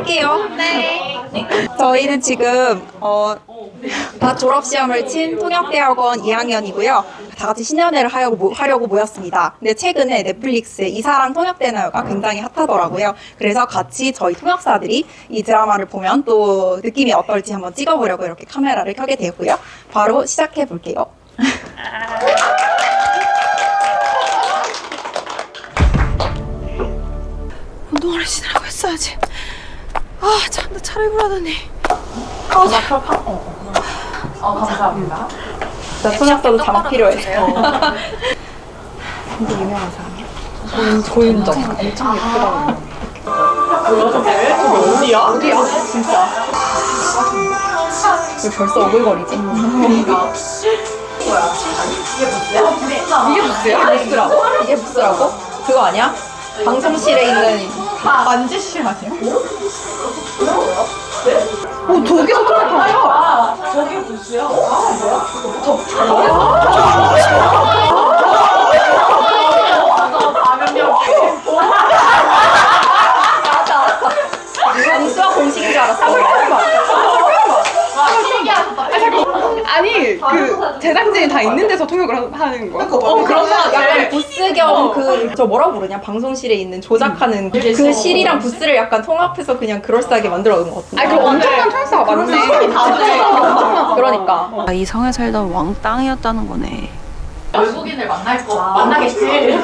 할게요. 네. 저희는 지금 다 졸업시험을 친 통역대학원 2학년이고요. 다 같이 신년회를 하려고 모였습니다. 근데 최근에 넷플릭스의 이사랑 통역되나요가 굉장히 핫하더라고요. 그래서 같이 저희 통역사들이 이 드라마를 보면 또 느낌이 어떨지 한번 찍어보려고 이렇게 카메라를 켜게 되었고요. 바로 시작해 볼게요. 운동화를 신으라고 했어야지. 아, 참, 나 차를 구하더니. 감사합니다. 나 통역사도 잠 필요해. 근데 유명한 사람이야? 고윤정. 엄청 예쁘다. 어디야? 진짜. 왜 벌써 오글거리지? 그러니까. 이게 부스야? 이게 부스라고? 그거 아니야? 방송실에 있는 만지씨 아니야? 오, 저기서 통역하냐? 저기 부스야? 강수와 공식인 줄 알았어. 아니, 그, 제작진이 다 있는 데서 통역을 하는 거야? 그런 거 약간 부스 겸 저 뭐라고 부르냐? 방송실에 있는 조작하는 그 실이랑 부스를 약간 통합해서 그냥 그럴싸하게 만들어 놓은 것 같은데. 아니, 그 엄청난 통역사가 많네. 그러니까. 이 성에 살던 왕땅이었다는 거네. 외국인을 만나겠지.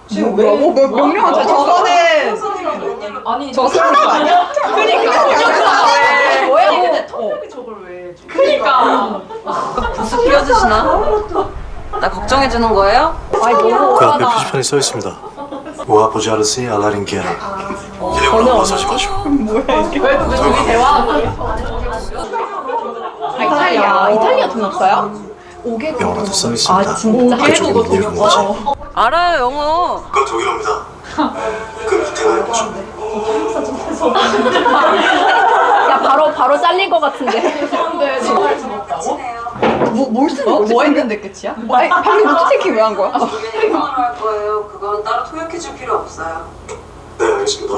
지금 뭐라고? 몇 명한테 저거는 아니 저거 사는 거 아니야? 그러니까 뭐야? 근데 통역이 저걸 왜? 그러니까. 부스 피워주시나? 나 걱정해주는 거예요? 아이 너무 그 앞에 오바다. 표지판에 써 있습니다. 모아 보지 않으니 알라린 게라. 이름으로 넘어서지 마시고. 왜 둘이 대화하고? 이탈리아 통역사야? 영어로도 써 있습니다. 아 진짜? 그쪽은 이름은 뭐지? 알아요, 영어. 그건 독일어입니다. 그 밑에가 뭐죠? 야 바로 잘릴 것 같은데. 근데 정말 부럽다고? 뭘 쓰는 거지? 뭐 했는데 끝이야? 아니, 방금 노트테이킹 왜 한 거야? 일본어로 할 거예요. 그건 따로 통역해줄 필요 없어요. 네, 알겠습니다.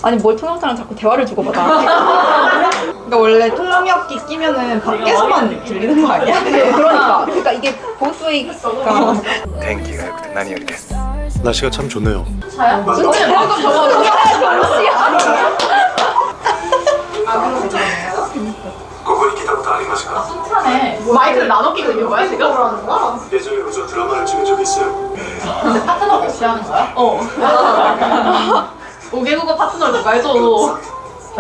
아니 뭘 통역사랑 자꾸 대화를 주고받아. 그러니까 원래 통역기 끼면은 밖에서만 들리는 거 아니야? 그러니까 이게 보스웨이가天気が良くて何よりです 날씨가 참 좋네요. 자야? 방금 저거 거기 기다부터 아리마시가. 순탄해. 마이크를 나눠 끼고 있는 거야 지금? 예전에 그저 드라마를 찍은 적이 있어요. 근데 파트너 배치하는 거야? 5개국어 파트너를 누가 해줘?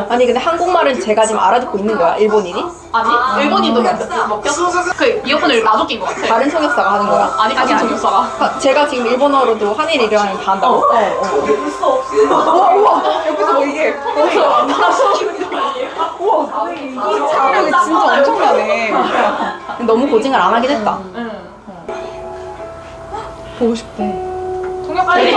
아니 근데 한국말은 제가 지금 알아듣고 있는 거야 일본인이? 아니 일본인도 먹혔어. 그 이어폰을 나눠 낀 거 같아. 다른 통역사가 하는 거야? 아니 같이 통역사가. 제가 지금 일본어로도 한일 일어나면 다 한다고? 옆에서 뭐 이게. 우와. 사람이 진짜 엄청나네. 너무 고증을 안 하긴 했다. 보고 싶대. 아니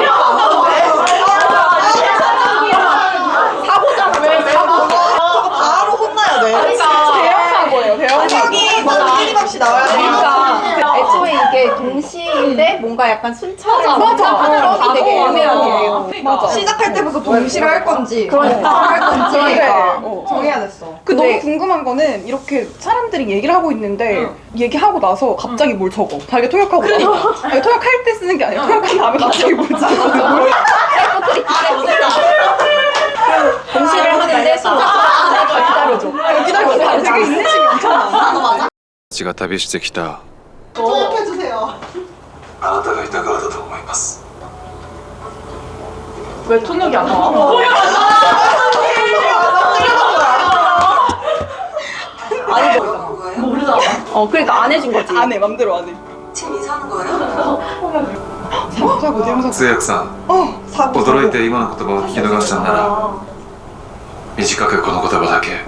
사고잖아. 왜 사고? 바로 혼나야 돼. 대형 사고예요, 대형 사고. 여기 끊임없이 나와야 돼. 그러니까 애초에 이게 동시인데 뭔가 약간 순차를 맞아. 그런 게 되게 애매하게. 맞아. 시작할 때부터 동시를 할 건지 그러니까 할 건지. 그러니까 정해야 됐어. 그 근데- 너무 궁금한 거는 이렇게 사람들이 얘기를 하고 있는데 얘기하고 나서 갑자기 뭘 적어. 자기가 통역하고 나서. 아니, 통역할 때 쓰는 게 아니라 통역한 다음에 갑자기 뭘 적어. 동시를 하는데 순차 기다려줘. 기다려. 되게 인내심이 엄청 많아. 私が旅してきた 통역해주세요. あなたがいたからだと思います。 왜 통역이 안 나와? 아니 뭐라는 거예요? 모르잖아. 그러니까 안 해준 거지. 안 해, 맘대로 안 해. 지금 이사하는 거예요? 사고, 대형 사고. 通訳さん 사고. 驚いて今の言葉を聞き逃したんなら短くこの言葉だけ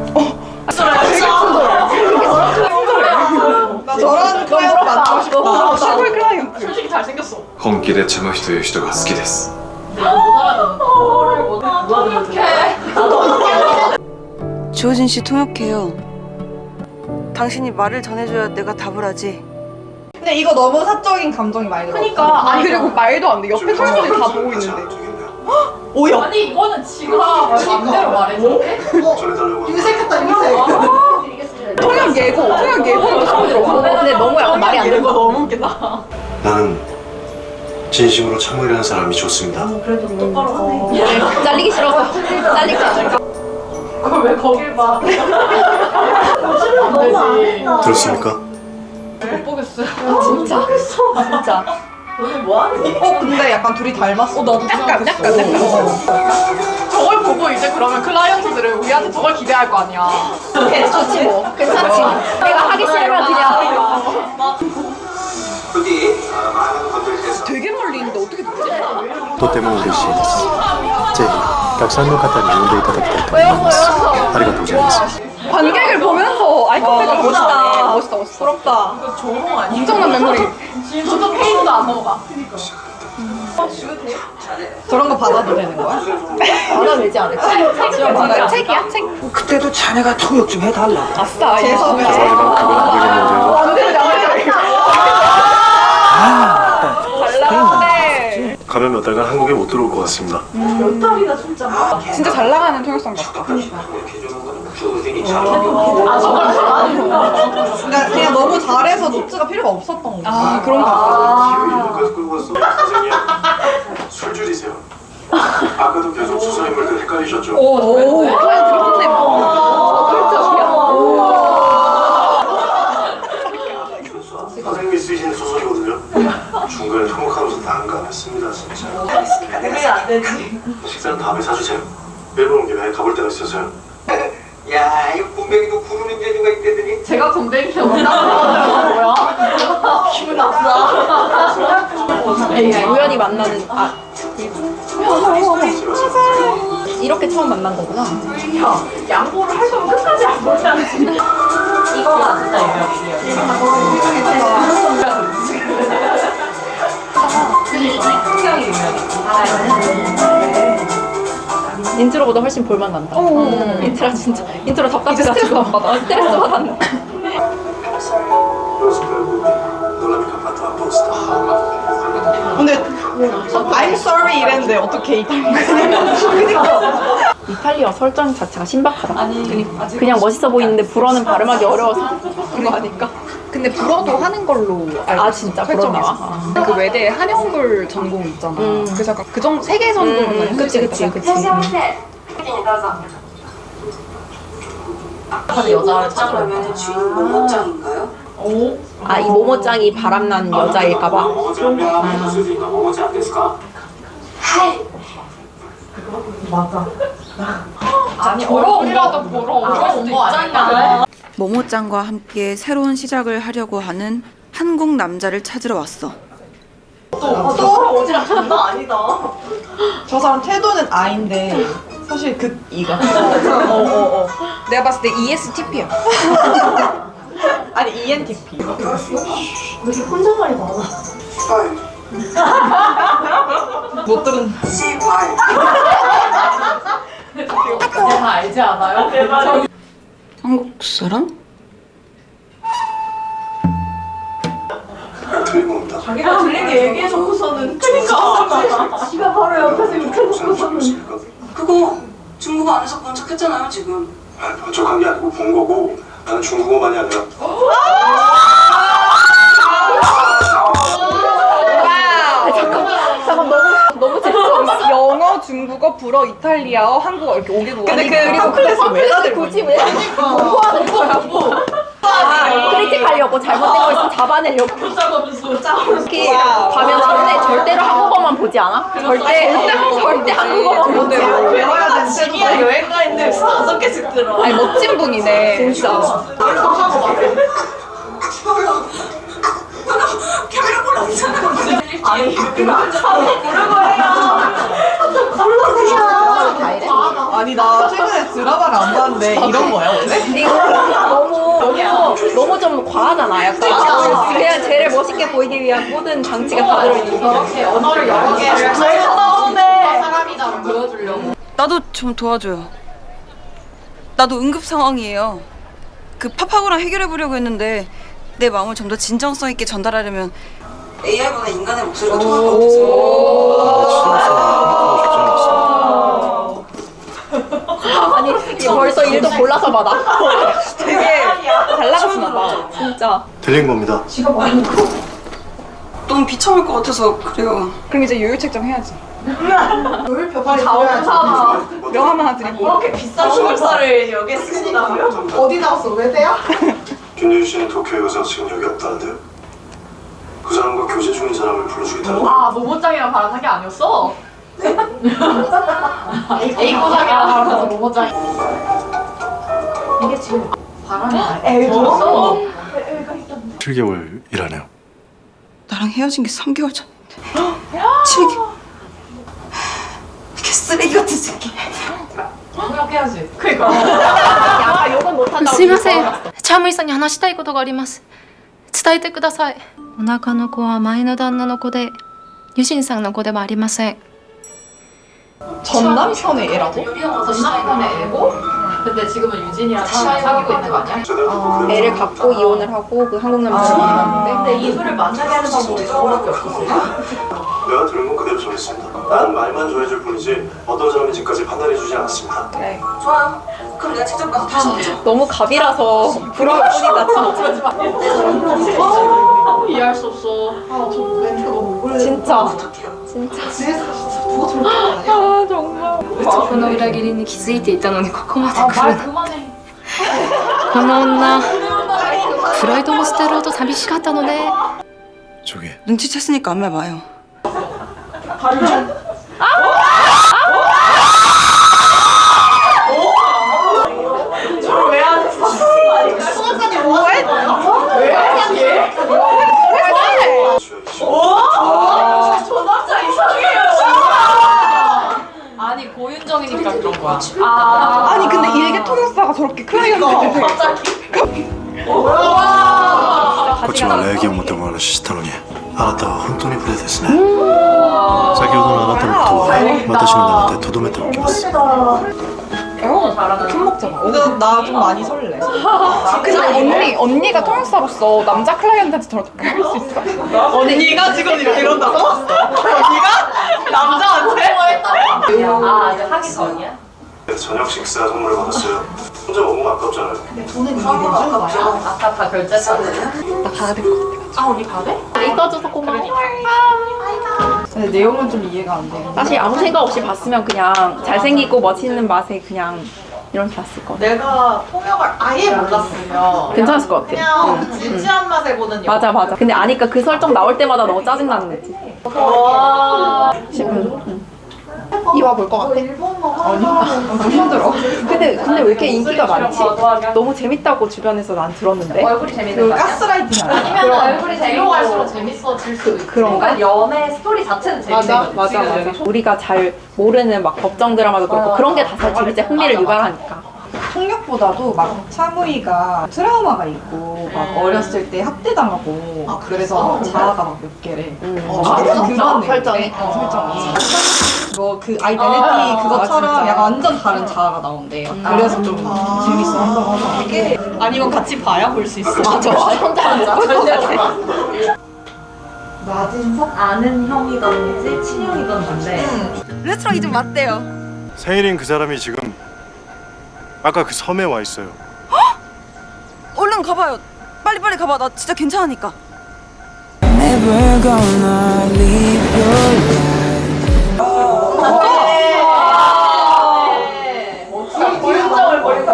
나 저런 통역 만나고 싶다. 슈퍼 클라이언트. 솔직히 잘생겼어. 本気でチャムヒという人が好きです 주호진 씨 통역해요. 당신이 말을 전해줘야 내가 답을 하지. 근데 이거 너무 사적인 감정이 많이 들어. 그러니까 아니 그리고 말도 안 돼. 옆에 사람들이 다 보고 있는데. 되겠네요. 오야. 아니 이거는 지가 맘대로 말해줘. 전해달라고 통역 예고도 처음 들어봐. 근데 너무 약간 말이 안 된다. 너무 웃기다. 나는 진심으로 참으려는 사람이 좋습니다. 잘리기 싫어서 잘릴까 안 잘릴까. 그걸 왜 거길 봐? 안 되지. 들었습니까? 못 보겠어요. 진짜. 진짜. 근데 약간 둘이 닮았어. 나도 약간. 저걸 보고 이제 그러면 클라이언트들은 우리한테 저걸 기대할 거 아니야. 좋지 뭐. 괜찮지. 내가 하기 싫으면 그냥. 되게 멀리 있는데 어떻게 듣지? とても嬉しいです。ぜひたくさんの方に呼んでいただきたいと思います。ありがとうございます。 관객을 보면서 아이 컨택을 멋있다. 멋있다. 부럽다. 조롱 아니야? 엄청난 메모리. 진짜 페이지도 안 넘어가. 저런 거 받아도 되는 거야? 받아도 되지 않을까? 책이야 책. 그때도 자네가 통역 좀 해달라. 아싸. 재수없네. 하지만 그건 안 되겠는데요. 안 되는데 안 되는데. 잘나가네. 가면 몇 달간 한국에 못 들어올 것 같습니다. 진짜 잘 나가는 통역상 같다. 그러니까 그냥 너무 잘해서 노트가 필요가 없었던 거야. 아 그런가. 기회를 끌고 왔어. 선생님, 술 줄이세요. 아까도 계속 수사인물들 헷갈리셨죠? 오. 클라이언트 혼내. 선생님이 쓰시는 소설이거든요. 중간에 통역하면서 난감했습니다, 진짜. 그러면 안 되지. 식사는 다음에 사주세요. 일본 온 김에 가볼 데가 있어서요. 야, 이거 분명히 너 부르는 재주가 있다더니. 제가 곰뱅이 없다는 뭐야? 기분 나쁘다. 우연히 만나는 이렇게 처음 만난 거구나. 야, 양보를 할 거면 끝까지 양보를 해야지. 이거가 진짜 인트로보다 훨씬 볼만 난다. 인트로 진짜 인트로 답답해 스트레스 안 받아. 스트레스 받았네. 근데 I'm sorry 이랬는데 어떻게 이탈리아? 이탈리아 설정 자체가 신박하다. 그냥 멋있어 보이는데 불어는 발음하기 어려워서 그런 거 아닐까? 근데 불어도 하는 걸로 알고 아 있어, 진짜 불어 나와? 설정에서. 그 외대에 한영불 전공 있잖아. 그래서 약간 그정 세계 전공은 그치. 여자를 찾으러 그러면 주인 모모짱인가요? 아 이 모모짱이 바람난 여자일까봐. 아니 어려움이라도 보러 어려운 거 아니야? 모모짱과 함께 새로운 시작을 하려고 하는 한국 남자를 찾으러 왔어. 저 사람 태도는 I인데 사실 E가. 내가 봤을 때 ESTP야. 아니 ENTP. 못 들은. C8 다 알지 않아요? 한국 사람? 틀린 겁니다. 자기가 들린 게 얘기해놓고서는. 그러니까. 지가 바로 옆에서 이렇게 보셨습니까? 그거 중국어 안에서 본 척 했잖아요 지금. 번쩍한 게 아니고 본 거고 나는 중국어만이 아니라 잠깐 너무 재밌어. 영어, 중국어, 불어, 이탈리아어, 한국어 이렇게 5개국. 근데 그리고 그래서 왜 다들 굳이 왜 뭐 하는 거야 뭐. 크리틱하려고 잘못된 거 있으면 잡아내려고. 특히 가면 절대로 한국어만 보지 않아? 절대 한국어만 보지 않아. 배워야 되는 태도가 여행 가 있는데 5개씩 들어. 아니 멋진 분이네. 진짜. 아니 나 최근에 드라마를 안 봤는데 이런 거야 원래? 이거 너무 좀 과하잖아. 약간 그냥 쟤를 멋있게 보이기 위한 모든 장치가 다 들어있는 거. 언어를 여러 개를 사람이다 보여주려고. 나도 좀 도와줘요. 나도 응급 상황이에요. 그 파파고랑 해결해 보려고 했는데 내 마음을 좀 더 진정성 있게 전달하려면 AI보다 인간의 목소리가 더 가까워져서. 아니 벌써 일도 골라서 받아. 되게 잘 나갔나 봐. 진짜. 들린 겁니다. 너무 비참할 것 같아서 그래요. 그럼 이제 요요 책정 해야지. 자원사다. 명함 하나 드리고. 그렇게 비싼 소설사를 여기에 쓰신다고요? 어디 나왔어? 외대야? 윤유희 씨는 도쿄에 가서 지금 여기 없다는데요? 그 사람과 교제 중인 사람을 불러주겠다고. 아 모모짱이랑 바람한 게 아니었어? A코장이랑 바람해서 모모짱. 이게 지금 바람이 A였어? 7개월 일하네요. 나랑 헤어진 게 3개월 전인데 7개월. 이게 쓰레기 같은 새끼. 통역해야지. 그니까. 약간 욕은 못한다고. すいませんチャームイさんに話したいことがあります伝えてくださいお腹の子は前の旦那の子でユジンさんの子ではありません 전남편의 애라고? 전남편의 애고? 근데 지금은 유진이랑 사귀고 있는 거 아니야? 애를 갖고 이혼을 하고 그 한국 남자를 만났는데. 근데 이 둘을 만나게 하는 방법이 저거밖에 없었어요. 내가 들은 건 그대로 전했습니다. 난 말만 전해줄 뿐이지 어떤 사람인지까지 판단해주지 않았습니다. 그래. 좋아요. 그럼 내가 직접 가서 다시 묻죠. 너무 갑이라서 부러울 뿐이다 진짜. 이해할 수 없어. 저 멘트가 너무 오래. 진짜. 뒤에서 누가 저렇게 하냐? この裏切りに気づいていたのにここまで来る 말 の 그만해. この女プライドも捨てろと寂しかったのね 저기 눈치챘으니까 안 말봐요. 저 남자 이상해요. 아니 고윤정이니까 그런 거야. 아니 근데 일개 통역사가 저렇게 클라이언트한테 こっちも礼儀を持ってお話ししたのにあなたは本当に無礼ですね。先ほどのあなたのことは私の中で留めておきます。 큰 먹잖아. 근데 나 좀 많이 설레. 근데 언니가 통역사로서 남자 클라이언트한테 저렇게 할 수 있어? 언니가 지금 이런다고? 언니가? 남자한테? 아 이제 하기 전이야? 저녁 식사 선물을 받았어요. 혼자 먹으면 아깝잖아요. 돈은 이게 내줘? 아까 결제사는 나 가야 될 것 같아. 아 언니 가네? 있어줘서 고마워. 근데 내용은 좀 이해가 안 돼. 사실 아무 생각 없이 봤으면 그냥 잘생기고 멋있는 맛에 그냥 이렇게 봤을 거. 내가 통역을 아예 몰랐으면 괜찮았을 것 같아. 그냥 진지한 맛에 보는 영화. 맞아 맞아. 근데 아니까 그 설정 나올 때마다 너무 짜증나는 거지. 이와 볼 것 같아. 너무 힘들어. 근데 왜 이렇게 인기가 많지? 너무 재밌다고 주변에서 난 들었는데. 얼굴이 그 재밌는 거야? 가스라이팅 아니야? 아니면 얼굴이 재밌고 갈수록 재밌어질 수도 있지. 그런가? 연애 스토리 자체는 재밌는 거지. 지금 우리가 잘 모르는 막 법정 드라마도 그렇고 그런 게 다 사실 재밌지. 흥미를 유발하니까. 통역보다도 막 차무이가 트라우마가 있고 막 어렸을 때 학대당하고 그래서 자아가 막 몇 개래. 그런 설정이. 설정이. 뭐 그 아이덴티티 그것처럼 약간 완전 다른 자아가 나온대. 그래서 좀 재밌어 한다고 하더라고. 이게 아니면 같이 봐야 볼 수 있어. 맞아. 혼자 마진석 아는 형이던지 친형이던데. 레스토랑 이좀 맞대요. 생일인 그 사람이 지금 아까 그 섬에 와 있어요. 얼른 가봐요. 빨리 가봐. 나 진짜 괜찮으니까. 고윤정을 버리고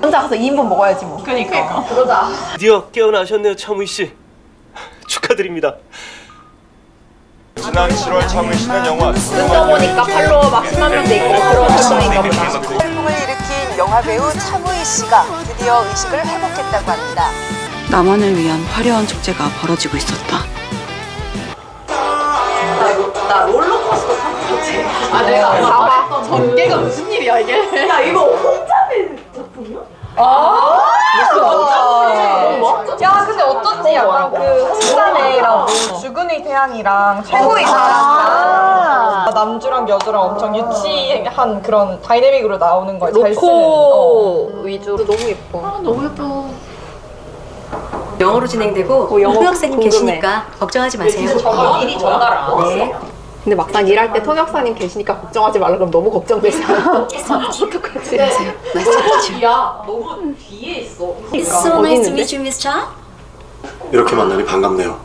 혼자 가서 2인분 먹어야지 뭐. 그러니까. 그러자. 드디어 깨어나셨네요, 차무희 씨. 축하드립니다. 지난 7월 차무희 씨는 영화 보니까 팔로워 막 10만 명대 있고 그런 설정인가 보다. 활동을 일으킨 영화배우 차무희 씨가 드디어 의식을 회복했다고 합니다. 나만을 위한 화려한 축제가 벌어지고 있었다. 나 롤러코스터 타고 갔지. 아 내가 봐봐. 전개가 무슨 일이야 이게? 야 이거 혼자민 작품이야? 야 근데 어쩐지 약간 그 홍산애랑 주근의 태양이랑 최고의 사랑이랑 남주랑 여주랑 엄청 유치한 그런 다이내믹으로 나오는 걸 잘 쓰는 로코 위주로 너무 예뻐. 너무 예뻐. 영어로 진행되고 영어 통역사님 궁금해. 계시니까 걱정하지 마세요. 미리 전화를 안 왔어. 네. 근데 막상 일할 때 통역사님 계시니까 걱정하지 말라 그러면 너무 걱정되잖아. 어떡하지? 야, 너무 뒤에 있어. It's so nice to meet you, Miss Cha. 이렇게 만나니 반갑네요.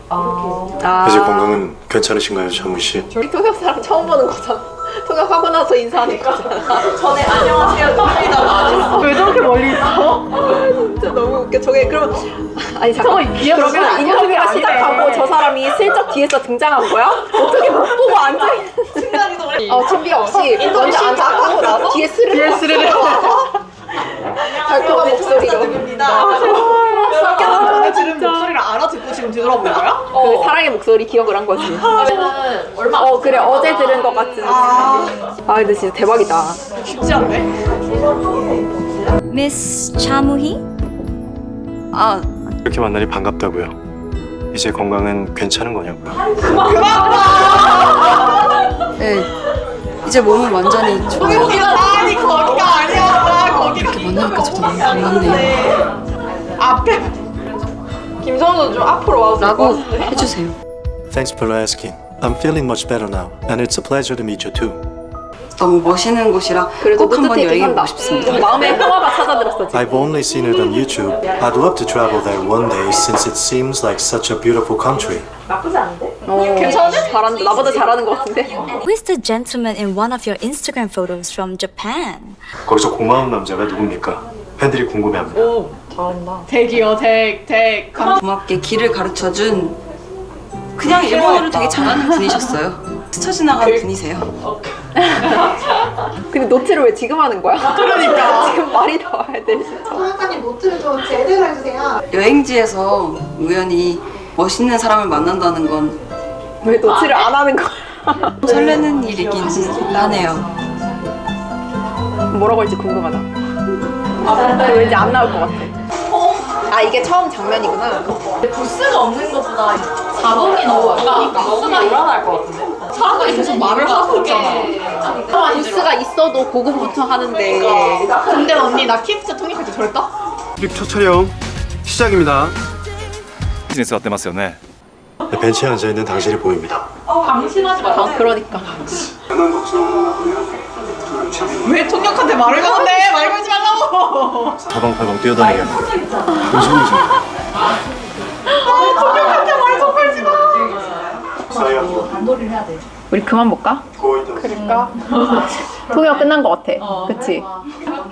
이제 건강은 괜찮으신가요, 차무희 씨? 우리 통역사랑 처음 보는 거잖아. 통역하고 나서 인사하는 거잖아. 전에 안녕하세요 탑니다. 왜 저렇게 멀리 있어? 진짜 너무 웃겨. 저게 그럼 아니 잠깐 그러면 인터뷰가 시작하고 저 사람이 슬쩍 뒤에서 등장한 거야? 어떻게 못 보고 앉아 있는 순간이동을? 준비 없이 먼저 앉아가고 나서 뒤에 스르르 달콤한 목소리로. 전에 들은 목소리를 알아듣고 지금 뒤돌아본 거야? 그 사랑의 목소리 기억을 한 거지. 얼마 그래 어제 들은 것 같은. 근데 진짜 대박이다. 쉽지 않네. Miss 차무희? 이렇게 만나니 반갑다고요. 이제 건강은 괜찮은 거냐고요. 네, 이제 몸은 완전히 좋아요. 아니 거기가 아니야. 거기가 만나니까 저도 너무 반갑네요. 앞에 김선우 좀 앞으로 와서 라고 해주세요. Thanks for asking. I'm feeling much better now, and it's a pleasure to meet you too. 너무 멋있는 곳이라 그래도 꼭 한번 뿌듯하긴 여행해보고 한다. 싶습니다. 마음의 평화가 찾아들었어 지금. I've only seen it on YouTube. I'd love to travel there one day since it seems like such a beautiful country. 괜찮은데? 잘한다. 나보다 잘하는 것 같은데? Who is the gentleman in one of your Instagram photos from Japan? 거기서 고마운 남자가 누굽니까? 팬들이 궁금해합니다. 덱이요 덱. 고맙게 길을 가르쳐준 그냥 일본어를 되게 잘하는 분이셨어요. 스쳐 지나가는 분이세요. 근데 노트를 왜 지금 하는 거야? 그러니까. 지금 말이 나와야 돼 진짜. 통역사님 노트를 좀 제대로 해주세요. 여행지에서 우연히 멋있는 사람을 만난다는 건 왜 노트를 안 하는 거야? 설레는 일이긴 하네요. 뭐라고 할지 궁금하다. 왠지 안 나올 것 같아. 이게 처음 장면이구나. 부스가 없는 것보다 자동이 너무 부스가 일어날 것 같은데. 사람들이 계속 말을 하고 있잖아. 부스가 있어도 고급부터 하는데. 근데 언니 나 키프트 통역할 때 저랬다? 클립 첫 촬영 시작입니다. ビジネスやってますよね。 벤치에 앉아있는 당신이 보입니다. 방심하지 마. 그러니까. 왜 통역한테 말을 거는데? 말 걸지 말라고. 사방팔방 뛰어다니게 합니다. 조심조심. 통역한테 말 좀 걸지 마. 단도리를 해야 돼. 우리 그만 볼까? 그러니까. 통역 끝난 것 같아. 그치?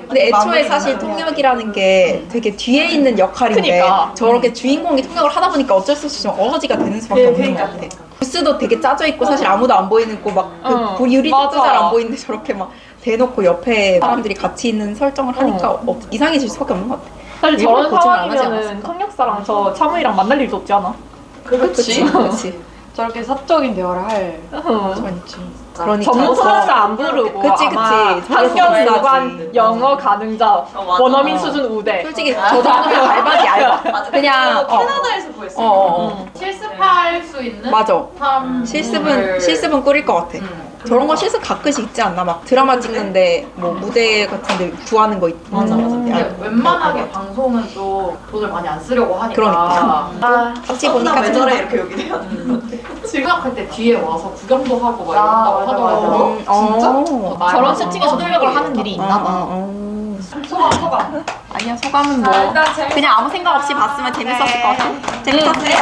근데 애초에 사실 통역이라는 게 되게 뒤에 있는 역할인데 그러니까. 저렇게 주인공이 통역을 하다 보니까 어쩔 수 없이 좀 어거지가 되는 수밖에 없는 것 같아. 부스도 되게 짜져 있고 사실 아무도 안 보이는 거 막그 유리도 잘 안 보이는데 저렇게 막 대놓고 옆에 사람들이 같이 있는 설정을 하니까 이상해질 수밖에 없는 것 같아. 사실 일부러 저런 고증을 안 하지 상황이면은 않았을까? 통역사랑 저 차무이랑 만날 일도 없지 않아? 그렇지. 저렇게 사적인 대화를 할 그러니까. 전문 통역사 안 부르고 그치. 아마 저래서 학교 비싸지. 무관 영어 가능자 원어민 수준 우대. 솔직히 저 정도면 알바지 알바. 그냥 캐나다에서 구했어. 실습할 수 있는 맞아. 사람 실습은 꾸릴 것 같아. 저런 거 실습 가끔씩 있지 않나? 막 드라마 찍는데 뭐 무대 같은데 구하는 거 있고. 맞아. 근데 웬만하게 방송은 또 돈을 많이 안 쓰려고 하니까. 그러니까. 같이 보니까 왜 저래 이렇게 여기 돼야 통역할 때 뒤에 와서 구경도 하고 막 이런다고 하더라고. 진짜? 저런 세팅에서 통역을 하는 일이 있나 봐. 소감. 아니야 소감은 뭐 그냥 아무 생각 없이 봤으면 재밌었을 것 같아. 재밌었어요.